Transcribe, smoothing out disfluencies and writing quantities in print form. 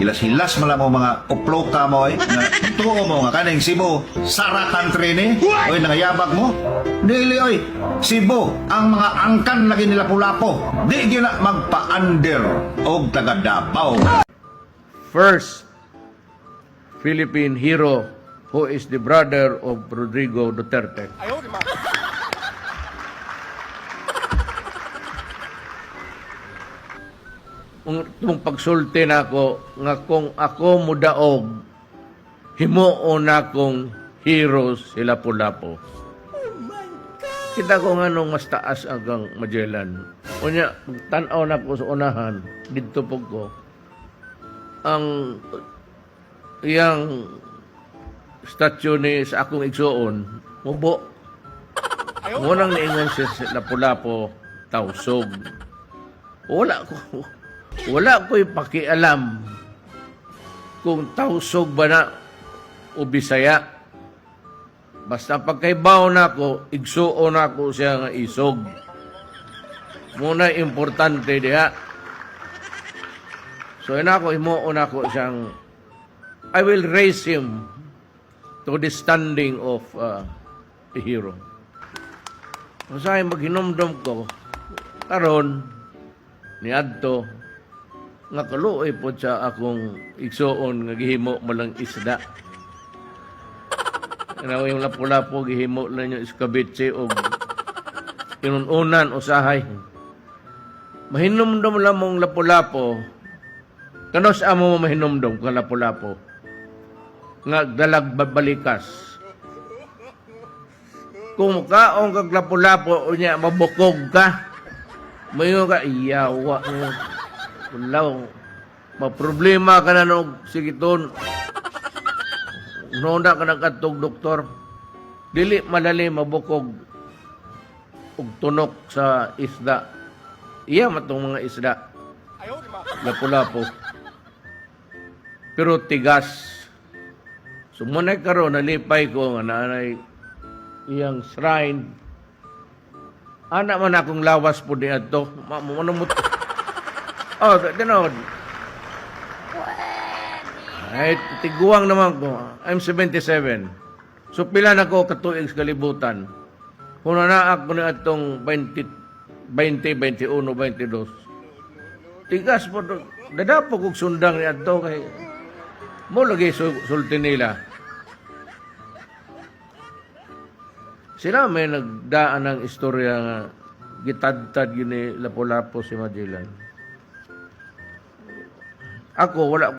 Hilas-hilas mo lang mo mga upload ka mo ay. Tuo mo nga kaning Cebu, Sara country ni. Oy, nangayabag mo. Dili oy, Cebu, ang mga angkan lagi nila pulapo. Di gina magpa-under og taga Davao. First Philippine hero who is the brother of Rodrigo Duterte. Kung pagsulti na ako, nga kung ako mudaog, himuon akong hero sila Lapu-Lapu. Kita ko nga nung mas taas hanggang Magellan. Unya, tanaw na ko sa unahan, dito po ko, ang iyang statue ni sa akong igsuon, mubo. Munang niingon siya sa Lapu-Lapu, tausog. Wala ko'y pakialam kung tausog ba na o Bisaya. Basta pagkaibaw na ako, igsuon na ako siya nga isog. Muna importante diha. So ina ko, himuon ako siyang, I will raise him to the standing of a hero. Kung sa'yo maghinomdom ko, karon ni Adto, nga kaluoy po siya akong igsuon nga gihimo mo lang isda. Kaya yung Lapu-Lapu gihimo lang yung iskabitse o inununan usahay. Mahinumdom lang mong Lapu-Lapu, kanos amo mo mahinumdom ka Lapu-Lapu? Nga dalag babalikas. Kung kaong kag Lapu-Lapu, unya mabukog ka. Mayo ka, iyawa mo. Wala, maproblema ka na nung sigiton. Nunda ka nagkatog doktor. Dili madali mabukog ug tunok sa isda. Iya matong mga isda. Lapu-Lapu. Pero tigas. Sumunay karon nalipay ko nga naanay iyang shrine. Anak man akong lawas po di adto. Manumot. Oh, tinod. Ay, tiguang naman ko. I'm 77. So, pila na ko katuig sa kalibutan. Kung na ako na itong 20, 21, 22. Tigas po. Dadapo kong sundang ni ato kay mo lagi sulti nila. Sila may nagdaan ng istorya nga gitad-tad gini Lapu-Lapu si Magellan. Ako, wala